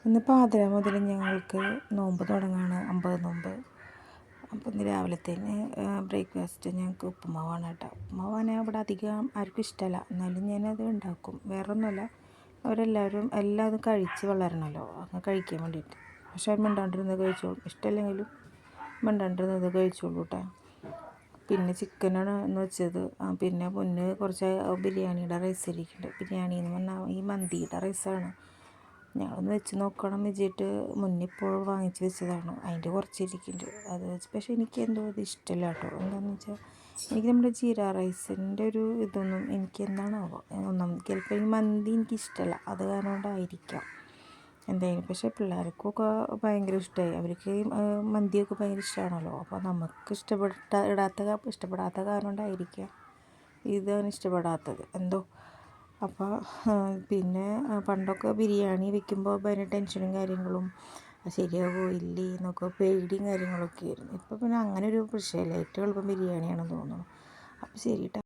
ഇന്ന് പാതിര മുതൽ ഞങ്ങൾക്ക് നോമ്പ് തുടങ്ങാണ്, 50 നോമ്പ്. അപ്പോൾ ഇന്ന് രാവിലത്തേന് ബ്രേക്ക്ഫാസ്റ്റ് ഞങ്ങൾക്ക് ഉപ്പുമാവാണ് കേട്ടോ. ഉപ്പുമാവാണ് ഇവിടെ അധികം ആർക്കും ഇഷ്ടമല്ല, എന്നാലും ഞാനത് ഉണ്ടാക്കും. വേറെ ഒന്നുമല്ല, അവരെല്ലാവരും അതും കഴിച്ച് വളരണമല്ലോ, അങ്ങനെ കഴിക്കാൻ വേണ്ടിയിട്ട്. പക്ഷേ അത് മിണ്ടാണ്ടിരുന്നത് കഴിച്ചോളൂ, ഇഷ്ടമല്ലെങ്കിലും മിണ്ടാണ്ടിരുന്നത് കഴിച്ചോളൂ കേട്ടോ. പിന്നെ ചിക്കനാണ് എന്ന് വെച്ചത്. പിന്നെ മുന്നേ കുറച്ച് ബിരിയാണിയുടെ റൈസ് ഇരിക്കുന്നുണ്ട്. ബിരിയാണി എന്ന് പറഞ്ഞാൽ ഈ മന്തിയുടെ റൈസാണ്. ഞങ്ങളൊന്ന് വെച്ച് നോക്കണം വെച്ചിട്ട് മുന്നിപ്പോൾ വാങ്ങിച്ച് വെച്ചതാണ്. അതിൻ്റെ കുറച്ചിരിക്കുന്നുണ്ട്, അത് വെച്ച്. പക്ഷേ എനിക്ക് എന്തോ അത് ഇഷ്ടമല്ല കേട്ടോ. എന്താണെന്ന് വെച്ചാൽ എനിക്ക് നമ്മുടെ ജീര റൈസിൻ്റെ ഒരു ഇതൊന്നും എനിക്ക് എന്താണാവോ, ചിലപ്പോൾ ഈ മന്തി എനിക്കിഷ്ടമല്ല, അത് കാരണം കൊണ്ടായിരിക്കാം എന്തായാലും. പക്ഷേ പിള്ളേർക്കൊക്കെ ഭയങ്കര ഇഷ്ടമായി, അവർക്ക് മന്തിയൊക്കെ ഭയങ്കര ഇഷ്ടമാണല്ലോ. അപ്പോൾ നമുക്ക് ഇഷ്ടപ്പെടാത്ത കാരണം കൊണ്ടായിരിക്കാം ഇതാണ് ഇഷ്ടപ്പെടാത്തത് എന്തോ. അപ്പോൾ പിന്നെ പണ്ടൊക്കെ ബിരിയാണി വെക്കുമ്പോൾ ഭയങ്കര ടെൻഷനും കാര്യങ്ങളും, ശരിയാവോ ഇല്ലേ എന്നൊക്കെ പേടിയും കാര്യങ്ങളൊക്കെ ആയിരുന്നു. ഇപ്പോൾ പിന്നെ അങ്ങനെ ഒരു പ്രശ്നമില്ല, ഏറ്റവും എളുപ്പം ബിരിയാണിയാണെന്ന് തോന്നുന്നു. അപ്പോൾ ശരി കേട്ടോ.